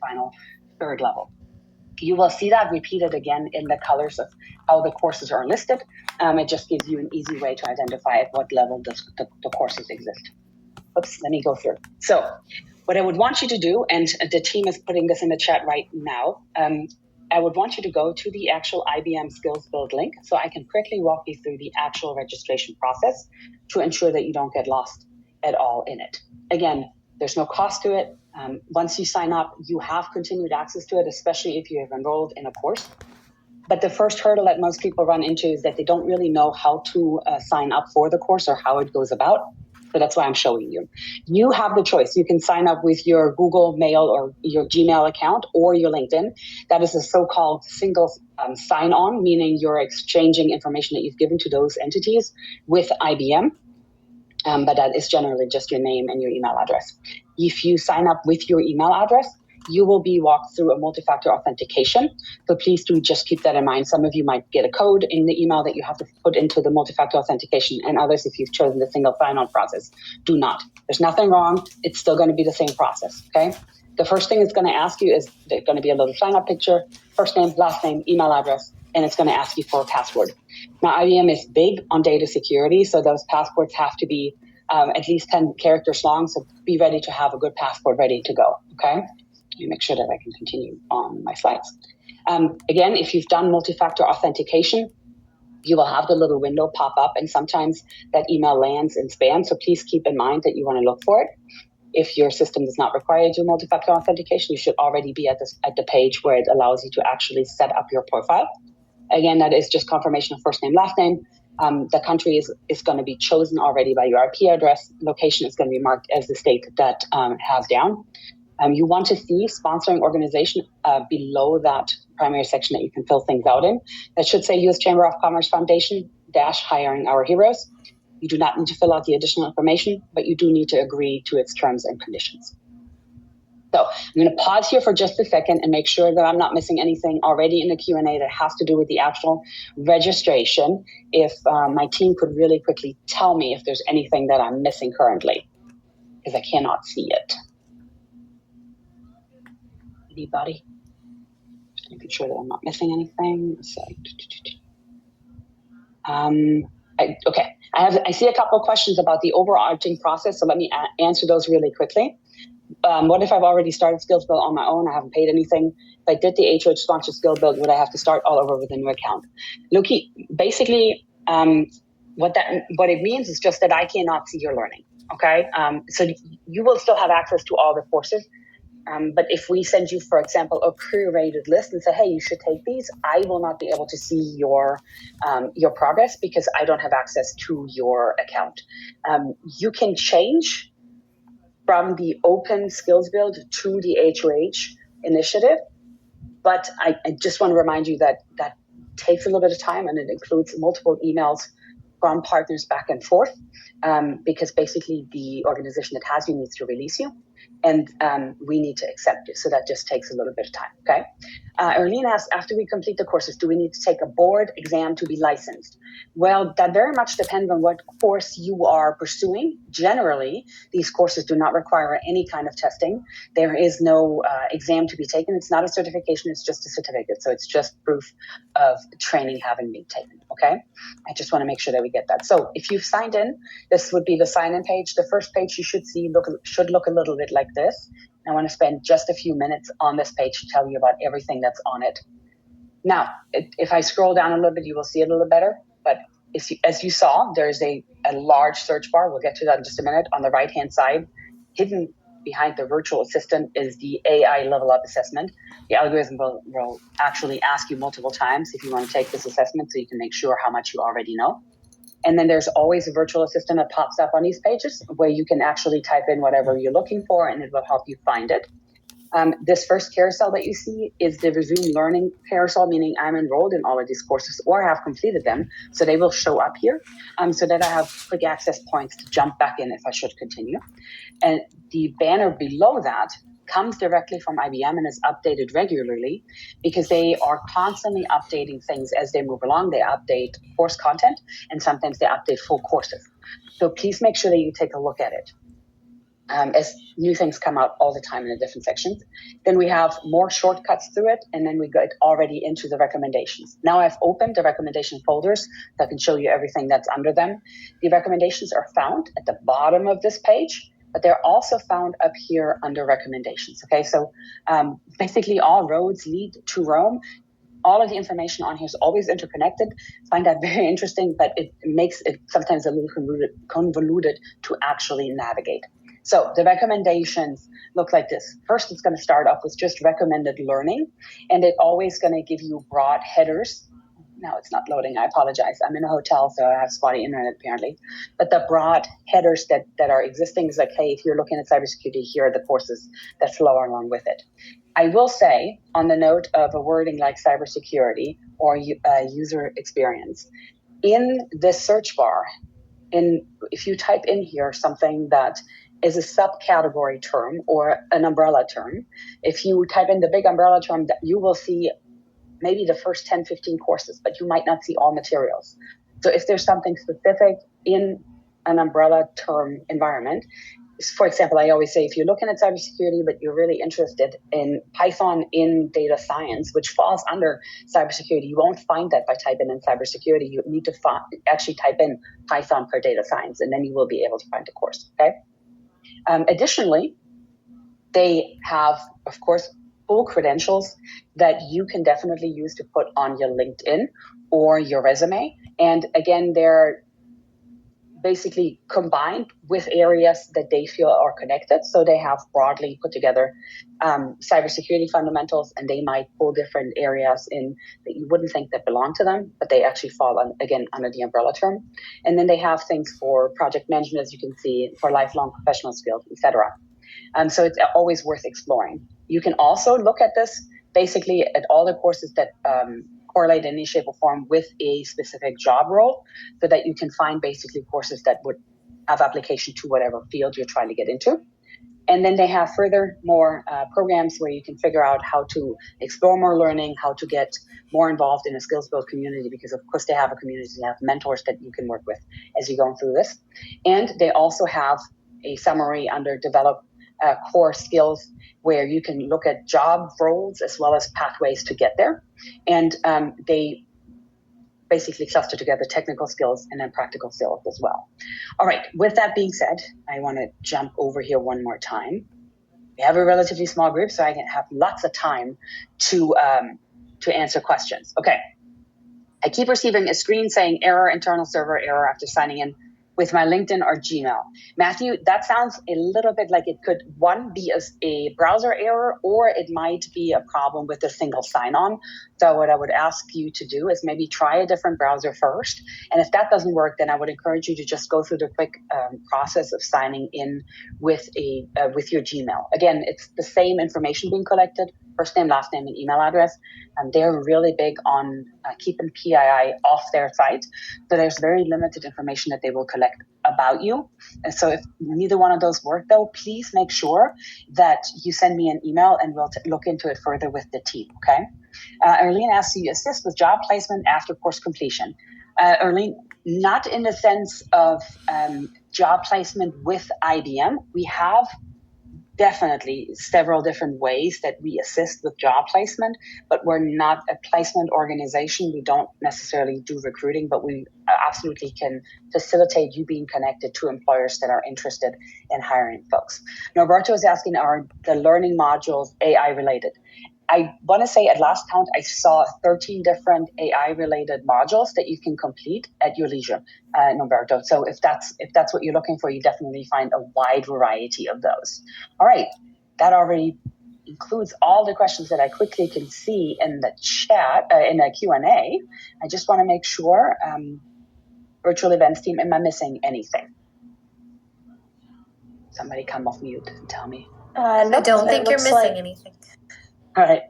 final third level. You will see that repeated again in the colors of how the courses are listed. It just gives you an easy way to identify at what level the courses exist. Oops, let me go through. So what I would want you to do, and the team is putting this in the chat right now, I would want you to go to the actual IBM Skills Build link so I can quickly walk you through the actual registration process to ensure that you don't get lost at all in it. Again, there's no cost to it. Once you sign up, you have continued access to it, especially if you have enrolled in a course. But the first hurdle that most people run into is that they don't really know how to sign up for the course or how it goes about. So that's why I'm showing you. You have the choice. You can sign up with your Google Mail or your Gmail account or your LinkedIn. That is a so-called single sign-on, meaning you're exchanging information that you've given to those entities with IBM. But that is generally just your name and your email address. If you sign up with your email address, you will be walked through a multi-factor authentication. So please do just keep that in mind. Some of you might get a code in the email that you have to put into the multi-factor authentication, and others, if you've chosen the single sign-on process, do not. There's nothing wrong. It's still going to be the same process, okay? The first thing it's going to ask you is there's going to be a little sign-up picture, first name, last name, email address, and it's going to ask you for a password. Now, IBM is big on data security, so those passwords have to be at least 10 characters long, so be ready to have a good password ready to go, okay? Let me make sure that I can continue on my slides. Again, if you've done multi-factor authentication, you will have the little window pop up, and sometimes that email lands in spam, so please keep in mind that you want to look for it. If your system does not require you to do multi-factor authentication, you should already be at the page where it allows you to actually set up your profile. Again, that is just confirmation of first name, last name. The country is going to be chosen already by your IP address. Location is going to be marked as the state that has down. You want to see sponsoring organization below that primary section that you can fill things out in. That should say U.S. Chamber of Commerce Foundation -- hiring our heroes. You do not need to fill out the additional information, but you do need to agree to its terms and conditions. So I'm going to pause here for just a second and make sure that I'm not missing anything already in the Q&A that has to do with the actual registration. If my team could really quickly tell me if there's anything that I'm missing currently, because I cannot see it. Anybody? Just making sure that I'm not missing anything. So, okay, I see a couple of questions about the overarching process, so let me answer those really quickly. What if I've already started Skills Build on my own? I haven't paid anything. If I did the HOH sponsored Skill Build, would I have to start all over with a new account? Luki, basically, what it means is just that I cannot see your learning. Okay, so you will still have access to all the courses. But if we send you, for example, a curated list and say, hey, you should take these, I will not be able to see your progress because I don't have access to your account. You can change from the open skills build to the HOH initiative, but I just want to remind you that that takes a little bit of time, and it includes multiple emails from partners back and forth, because basically the organization that has you needs to release you, and we need to accept it. So that just takes a little bit of time, okay? Erlene asked, after we complete the courses, do we need to take a board exam to be licensed? Well, that very much depends on what course you are pursuing. Generally, these courses do not require any kind of testing. There is no exam to be taken. It's not a certification, it's just a certificate. So it's just proof of training having been taken, okay? I just want to make sure that we get that. So if you've signed in, this would be the sign-in page. The first page you should see should look a little bit like this. I want to spend just a few minutes on this page to tell you about everything that's on it. Now, if I scroll down a little bit, you will see it a little better. But as you saw, there's a large search bar. We'll get to that in just a minute. On the right-hand side, hidden behind the virtual assistant is the AI level up assessment. The algorithm will actually ask you multiple times if you want to take this assessment so you can make sure how much you already know. And then there's always a virtual assistant that pops up on these pages where you can actually type in whatever you're looking for and it will help you find it. This first carousel that you see is the resume learning carousel, meaning I'm enrolled in all of these courses or have completed them. So they will show up here so that I have quick access points to jump back in if I should continue. And the banner below that comes directly from IBM and is updated regularly because they are constantly updating things as they move along. They update course content and sometimes they update full courses. So please make sure that you take a look at it. as new things come out all the time in the different sections. Then we have more shortcuts through it, and then we get already into the recommendations. Now I've opened the recommendation folders so I can show you everything that's under them. The recommendations are found at the bottom of this page, but they're also found up here under recommendations. Okay, so basically all roads lead to Rome. All of the information on here is always interconnected. I find that very interesting, but it makes it sometimes a little convoluted to actually navigate. So the recommendations look like this. First, it's going to start off with just recommended learning, and it's always going to give you broad headers. Now it's not loading. I apologize. I'm in a hotel, so I have spotty internet apparently. But the broad headers that are existing is like, hey, if you're looking at cybersecurity, here are the courses that flow along with it. I will say, on the note of a wording like cybersecurity or user experience, in this search bar, if you type in here something that is a subcategory term or an umbrella term, if you type in the big umbrella term, that you will see maybe the first 10, 15 courses, but you might not see all materials. So if there's something specific in an umbrella term environment, for example, I always say, if you're looking at cybersecurity, but you're really interested in Python in data science, which falls under cybersecurity, you won't find that by typing in cybersecurity. You need to actually type in Python for data science, and then you will be able to find the course. Okay. Additionally, they have, of course, full credentials that you can definitely use to put on your LinkedIn or your resume. And again, they're basically combined with areas that they feel are connected. So they have broadly put together cybersecurity fundamentals, and they might pull different areas in that you wouldn't think that belong to them, but they actually fall on, again, under the umbrella term. And then they have things for project management, as you can see, for lifelong professional skills, etc. So it's always worth exploring. You can also look at this basically at all the courses that correlate in any shape or form with a specific job role, so that you can find basically courses that would have application to whatever field you're trying to get into. And then they have further more programs where you can figure out how to explore more learning, how to get more involved in a skills build community, because of course they have a community, they have mentors that you can work with as you're going through this. And they also have a summary under develop core skills, where you can look at job roles as well as pathways to get there. And they basically cluster together technical skills and then practical skills as well. All right, with that being said, I want to jump over here one more time. We have a relatively small group, so I can have lots of time to answer questions. Okay. I keep receiving a screen saying error, internal server error after signing in with my LinkedIn or Gmail. Matthew, that sounds a little bit like it could, one, be a browser error, or it might be a problem with a single sign-on. So what I would ask you to do is maybe try a different browser first. And if that doesn't work, then I would encourage you to just go through the quick process of signing in with your Gmail. Again, it's the same information being collected, first name, last name, and email address. And they're really big on keeping PII off their site. So there's very limited information that they will collect about you. And so if neither one of those work, though, please make sure that you send me an email and we'll look into it further with the team, okay? Erlene asks, do you assist with job placement after course completion? Erlene, not in the sense of job placement with IBM. We have definitely several different ways that we assist with job placement, but we're not a placement organization. We don't necessarily do recruiting, but we absolutely can facilitate you being connected to employers that are interested in hiring folks. Norberto is asking, are the learning modules AI related? I want to say at last count, I saw 13 different AI-related modules that you can complete at your leisure, Norberto. So if that's what you're looking for, you definitely find a wide variety of those. All right, that already includes all the questions that I quickly can see in the chat, in the Q&A. I just want to make sure, virtual events team, am I missing anything? Somebody come off mute and tell me. Nope, I don't think you're missing anything. All right.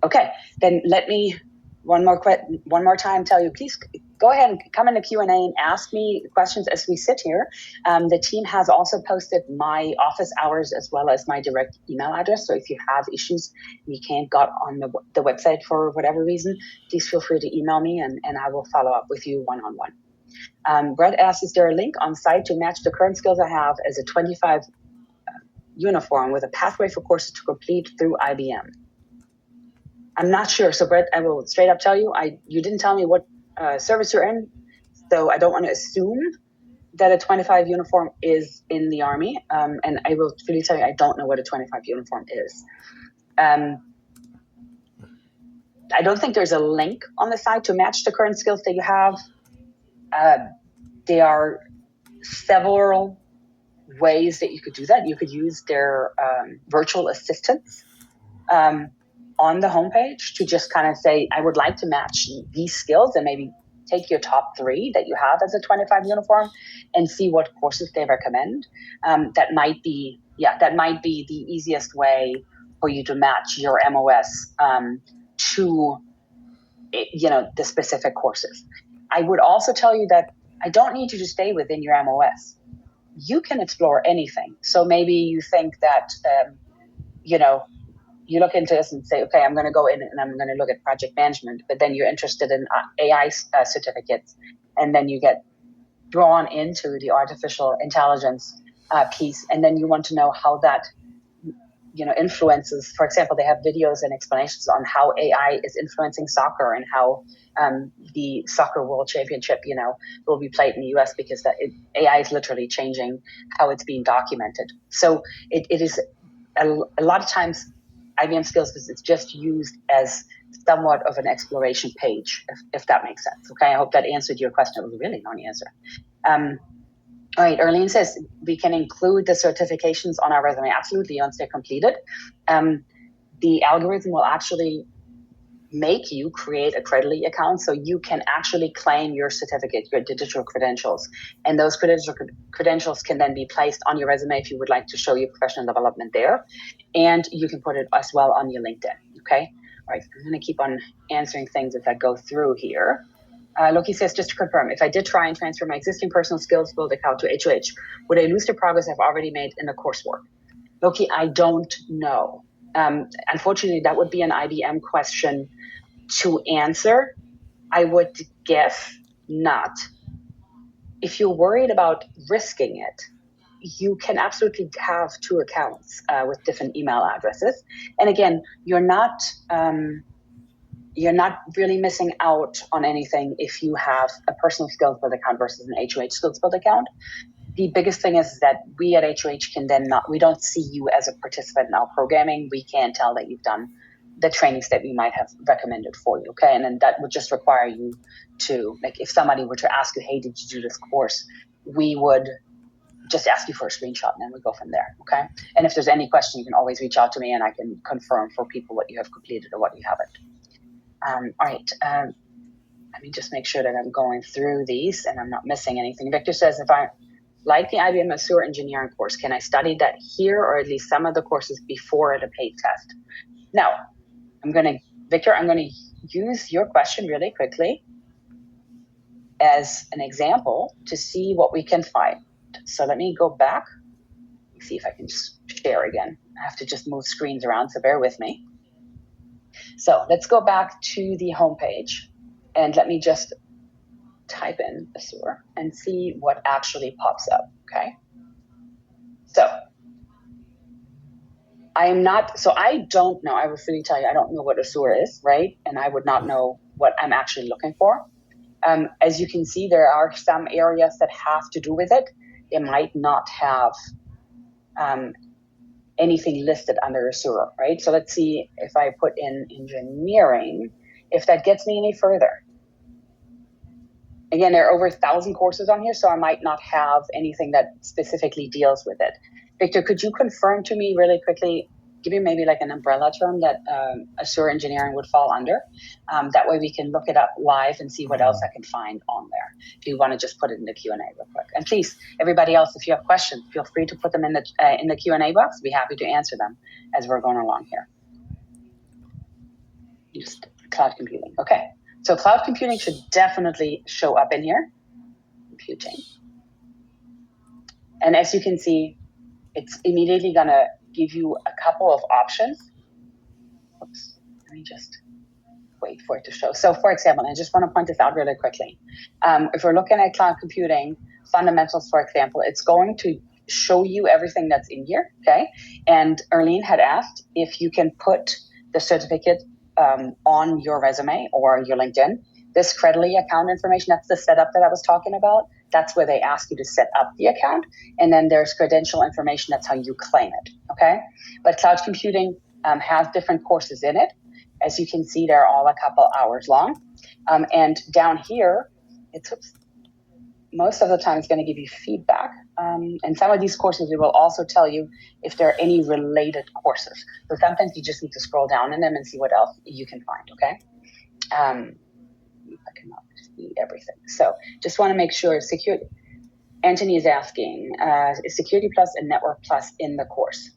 Okay, then let me one more time tell you, please go ahead and come in the Q&A and ask me questions as we sit here. The team has also posted my office hours as well as my direct email address. So if you have issues, you can't get on the website for whatever reason, please feel free to email me and I will follow up with you one-on-one. Brett asks, is there a link on site to match the current skills I have as a 25 uniform with a pathway for courses to complete through IBM? I'm not sure. So Brett, I will straight up tell you, you didn't tell me what service you're in, so I don't want to assume that a 25 uniform is in the Army. And I will really tell you, I don't know what a 25 uniform is. I don't think there's a link on the site to match the current skills that you have. There are several ways that you could do that. You could use their virtual assistants on the homepage to just kind of say, I would like to match these skills, and maybe take your top 3 that you have as a 25 uniform and see what courses they recommend. That might be the easiest way for you to match your MOS to the specific courses. I would also tell you that I don't need you to stay within your MOS. You can explore anything. So maybe you think that you look into this and say, okay, I'm going to go in and I'm going to look at project management, but then you're interested in AI certificates, and then you get drawn into the artificial intelligence piece, and then you want to know how that influences. For example, they have videos and explanations on how AI is influencing soccer, and how the soccer world championship will be played in the US, because AI is literally changing how it's being documented. So it is a lot of times IBM Skills is just used as somewhat of an exploration page, if that makes sense. Okay, I hope that answered your question. It was a really long answer. All right, Erlene says, we can include the certifications on our resume. Absolutely, once they're completed. The algorithm will actually make you create a Credly account, so you can actually claim your certificate, your digital credentials. And those credentials can then be placed on your resume if you would like to show your professional development there. And you can put it as well on your LinkedIn, okay? All right, I'm gonna keep on answering things as I go through here. Loki says, just to confirm, if I did try and transfer my existing personal skills build account to HOH, would I lose the progress I've already made in the coursework? Loki, I don't know. Unfortunately, that would be an IBM question to answer. I would guess not. If you're worried about risking it, you can absolutely have 2 accounts with different email addresses. And again, you're not really missing out on anything if you have a personal skills build account versus an HOH skills build account. The biggest thing is that we at HOH we don't see you as a participant in our programming. We can't tell that you've done the trainings that we might have recommended for you, okay? And then that would just require you to, like, if somebody were to ask you, hey, did you do this course? We would just ask you for a screenshot, and then we go from there, okay? And if there's any question, you can always reach out to me, and I can confirm for people what you have completed or what you haven't. All right, let me just make sure that I'm going through these and I'm not missing anything. Victor says, if I like the IBM Azure engineering course, can I study that here, or at least some of the courses before the paid test? Now, Victor, I'm going to use your question really quickly as an example to see what we can find. So let me go back, see if I can just share again. I have to just move screens around, so bear with me. So let's go back to the homepage, and let me just type in Azure and see what actually pops up, okay? So I don't know, I will fully tell you, I don't know what Azure is, right? And I would not know what I'm actually looking for. As you can see, there are some areas that have to do with it. It might not have anything listed under Azure, right? So let's see if I put in engineering, if that gets me any further. Again, there are over 1,000 courses on here, so I might not have anything that specifically deals with it. Victor, could you confirm to me really quickly, give me maybe like an umbrella term that Azure engineering would fall under? That way we can look it up live and see what else I can find on there. If you want to just put it in the Q&A real quick. And please, everybody else, if you have questions, feel free to put them in the Q&A box. I'll be happy to answer them as we're going along here. Just cloud computing, okay. So cloud computing should definitely show up in here. Computing. And as you can see, it's immediately going to give you a couple of options. Oops, let me just wait for it to show. So for example, I just want to point this out really quickly. If we're looking at cloud computing fundamentals, for example, it's going to show you everything that's in here, okay? And Erlene had asked if you can put the certificate on your resume or your LinkedIn. This Credly account information, that's the setup that I was talking about. That's where they ask you to set up the account. And then there's credential information. That's how you claim it, okay? But cloud computing has different courses in it. As you can see, they're all a couple hours long. And down here, most of the time it's going to give you feedback. And some of these courses, it will also tell you if there are any related courses. So sometimes you just need to scroll down in them and see what else you can find, okay? I cannot see everything. So just want to make sure security. Anthony is asking, is Security Plus and Network Plus in the course?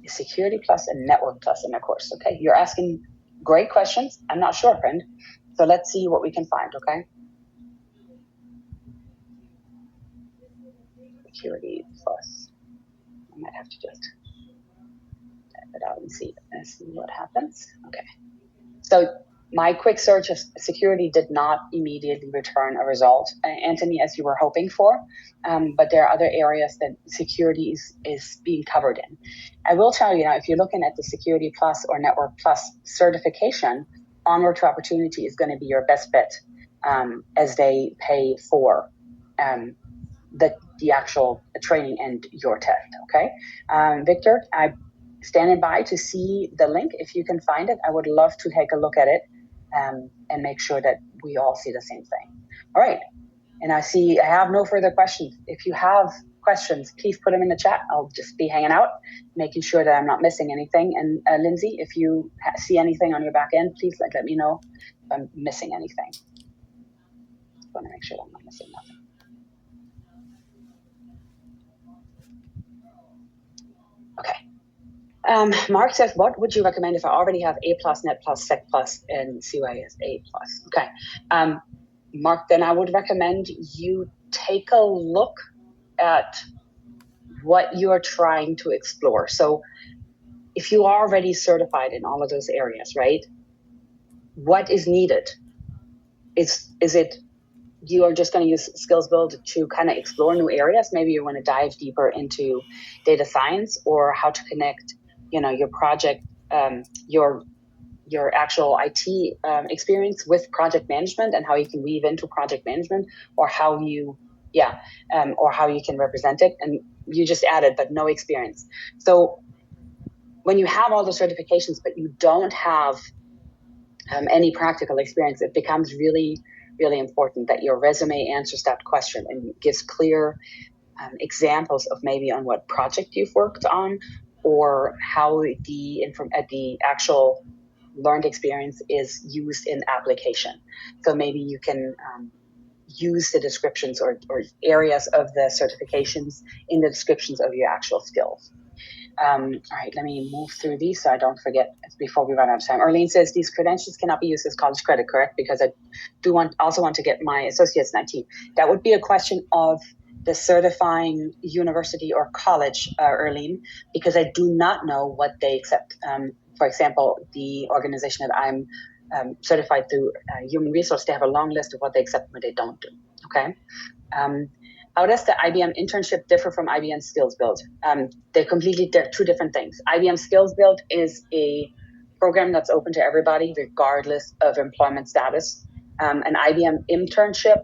Is Security Plus and Network Plus in the course? Okay, you're asking great questions. I'm not sure, friend. So let's see what we can find, okay? Security Plus. I might have to just type it out and see what happens. Okay. So my quick search of security did not immediately return a result, Anthony, as you were hoping for. But there are other areas that security is being covered in. I will tell you now, if you're looking at the Security Plus or Network Plus certification, Onward to Opportunity is going to be your best bet as they pay for the actual training and your test, okay? Victor, I'm standing by to see the link. If you can find it, I would love to take a look at it and make sure that we all see the same thing. All right, and I have no further questions. If you have questions, please put them in the chat. I'll just be hanging out, making sure that I'm not missing anything. And Lindsay, if you see anything on your back end, please let me know if I'm missing anything. I want to make sure I'm not missing nothing. Okay. Mark says, what would you recommend if I already have A+, Net+, Sec+, and CYS A+? Okay. Mark, then I would recommend you take a look at what you're trying to explore. So if you are already certified in all of those areas, right? What is needed? Is it you are just going to use Skills Build to kind of explore new areas? Maybe you want to dive deeper into data science or how to connect, your project, your actual IT experience with project management and how you can weave into project management, or how you can represent it. And you just added, but no experience. So when you have all the certifications, but you don't have any practical experience, it becomes really, really important that your resume answers that question and gives clear examples of maybe on what project you've worked on, or how the actual learned experience is used in application. So maybe you can use the descriptions or areas of the certifications in the descriptions of your actual skills. All right, let me move through these so I don't forget before we run out of time. Arlene says these credentials cannot be used as college credit, correct? Because I also want to get my associate's in IT. That would be a question of the certifying university or college, Arlene, because I do not know what they accept. For example, the organization that I'm certified through Human Resource, they have a long list of what they accept and what they don't do, okay? How does the IBM internship differ from IBM Skills Build? They're completely two different things. IBM Skills Build is a program that's open to everybody, regardless of employment status. An IBM internship,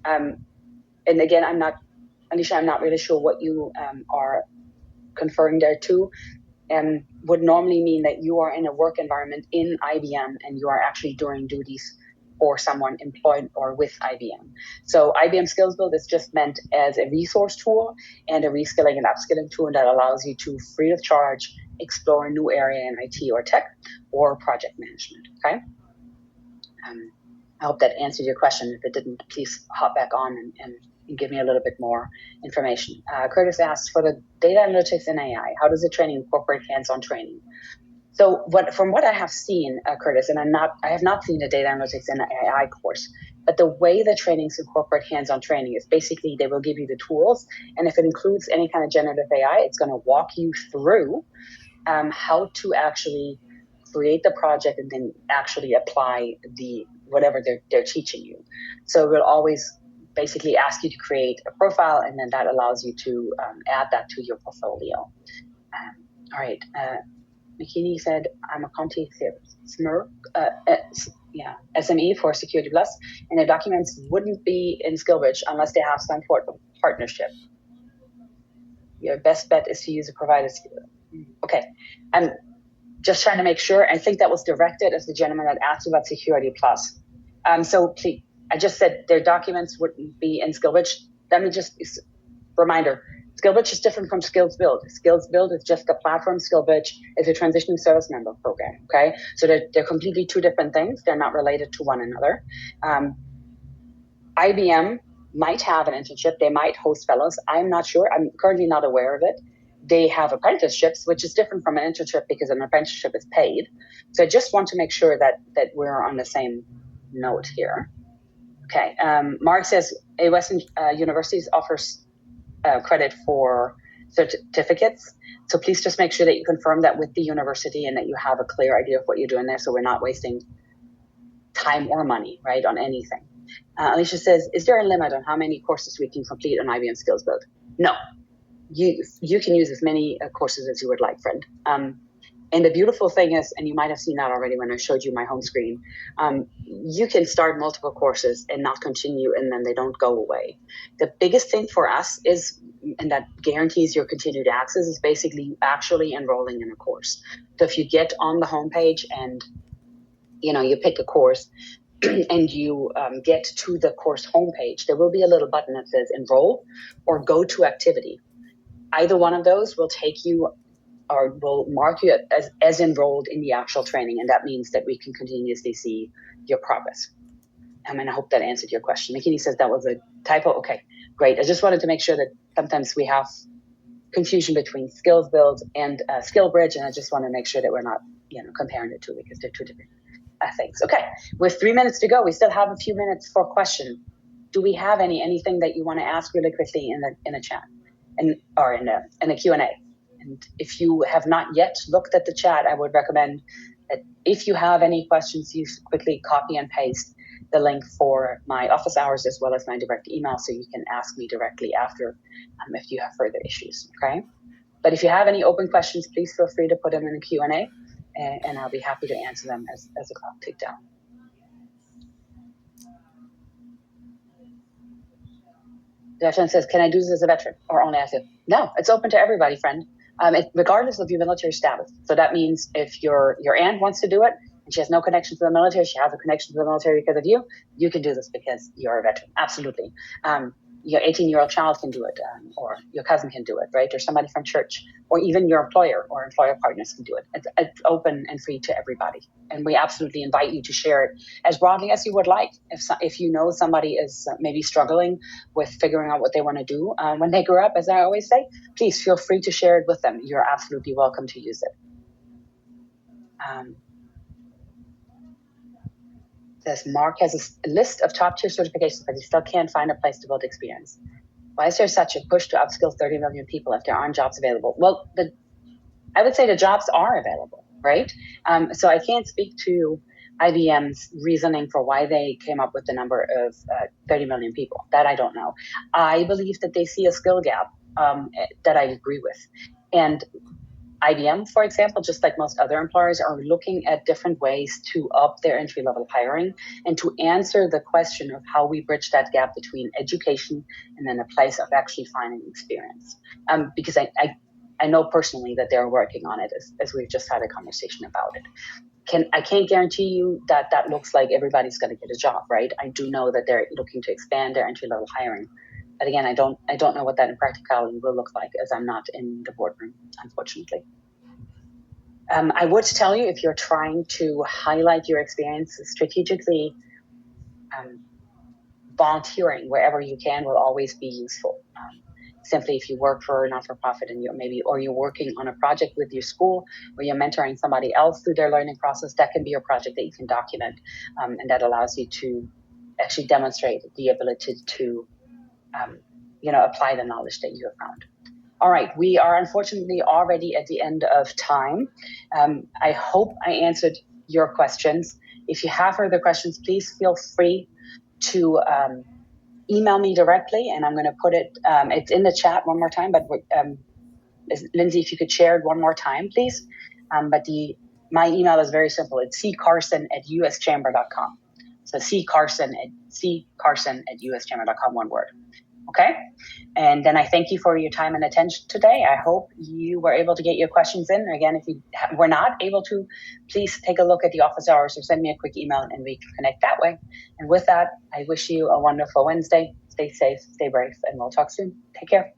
and again, Alicia, I'm not really sure what you are conferring there to, would normally mean that you are in a work environment in IBM and you are actually doing duties for someone employed or with IBM. So IBM Skills Build is just meant as a resource tool and a reskilling and upskilling tool that allows you to, free of charge, explore a new area in IT or tech or project management, okay? I hope that answered your question. If it didn't, please hop back on and give me a little bit more information. Curtis asked, for the data analytics and AI, how does the training incorporate hands-on training? So from what I have seen, Curtis, and I have not seen the data analytics and AI course, but the way the trainings incorporate hands-on training is basically they will give you the tools, and if it includes any kind of generative AI, it's going to walk you through how to actually create the project and then actually apply whatever they're teaching you. So we'll always basically ask you to create a profile, and then that allows you to add that to your portfolio. All right. McKinney said, I'm a Conti SME for Security Plus, and the documents wouldn't be in SkillBridge unless they have some sort of partnership. Your best bet is to use a provider. Okay. I'm just trying to make sure. I think that was directed as the gentleman that asked about Security Plus. So please, I just said their documents wouldn't be in SkillBridge. Let me just reminder. SkillBridge is different from Skills Build. Skills Build is just a platform. SkillBridge is a transitioning service member program. Okay, so they're completely two different things. They're not related to one another. IBM might have an internship. They might host fellows. I'm not sure. I'm currently not aware of it. They have apprenticeships, which is different from an internship because an apprenticeship is paid. So I just want to make sure that we're on the same note here. Okay. Mark says a Western universities offers credit for certificates. So please just make sure that you confirm that with the university and that you have a clear idea of what you're doing there, so we're not wasting time or money, right, on anything. Alicia says, is there a limit on how many courses we can complete on IBM Skills Build? No. You can use as many courses as you would like, friend. And the beautiful thing is, and you might have seen that already when I showed you my home screen, you can start multiple courses and not continue, and then they don't go away. The biggest thing for us is, and that guarantees your continued access, is basically actually enrolling in a course. So if you get on the homepage and you pick a course and you get to the course homepage, there will be a little button that says enroll or go to activity. Either one of those will take you or will mark you as enrolled in the actual training, and that means that we can continuously see your progress. And I hope that answered your question. McKinney says that was a typo. Okay, great. I just wanted to make sure that sometimes we have confusion between Skills Build and SkillBridge, and I just want to make sure that we're not comparing the two, because they're two different things. Okay, with 3 minutes to go, we still have a few minutes for questions. Do we have anything that you want to ask really quickly in the chat or in the Q&A? And if you have not yet looked at the chat, I would recommend that if you have any questions, you quickly copy and paste the link for my office hours as well as my direct email, so you can ask me directly after if you have further issues, okay? But if you have any open questions, please feel free to put them in the Q&A, and I'll be happy to answer them as the clock ticks down. Veteran says, can I do this as a veteran or only as a... No, it's open to everybody, friend. Regardless of your military status. So that means if your aunt wants to do it and she has no connection to the military, she has a connection to the military because of you can do this because you're a veteran. Absolutely. Your 18-year-old child can do it, or your cousin can do it, right? Or somebody from church, or even your employer or employer partners can do it. It's open and free to everybody. And we absolutely invite you to share it as broadly as you would like. If you know somebody is maybe struggling with figuring out what they want to do when they grow up, as I always say, please feel free to share it with them. You're absolutely welcome to use it. Says Mark has a list of top tier certifications, but he still can't find a place to build experience. Why is there such a push to upskill 30 million people if there aren't jobs available? Well, I would say the jobs are available, right? So I can't speak to IBM's reasoning for why they came up with the number of 30 million people. That I don't know. I believe that they see a skill gap that I agree with. And IBM, for example, just like most other employers, are looking at different ways to up their entry-level hiring and to answer the question of how we bridge that gap between education and then a place of actually finding experience. Because I know personally that they're working on it, as we've just had a conversation about it. I can't guarantee you that looks like everybody's going to get a job, right? I do know that they're looking to expand their entry-level hiring. But again, I don't know what that in practicality will look like, as I'm not in the boardroom, unfortunately. I would tell you, if you're trying to highlight your experience strategically, volunteering wherever you can will always be useful. Simply, if you work for a not-for-profit and you're working on a project with your school, or you're mentoring somebody else through their learning process, that can be a project that you can document, and that allows you to actually demonstrate the ability to apply the knowledge that you have found. All right, we are unfortunately already at the end of time. I hope I answered your questions. If you have further questions, please feel free to email me directly, and I'm going to put it, it's in the chat one more time, but Lindsay, if you could share it one more time, please. My email is very simple. It's ccarson@uschamber.com. So ccarson@uschamber.com, one word. Okay. And then I thank you for your time and attention today. I hope you were able to get your questions in. Again, if you were not able to, please take a look at the office hours or send me a quick email and we can connect that way. And with that, I wish you a wonderful Wednesday. Stay safe, stay brave, and we'll talk soon. Take care.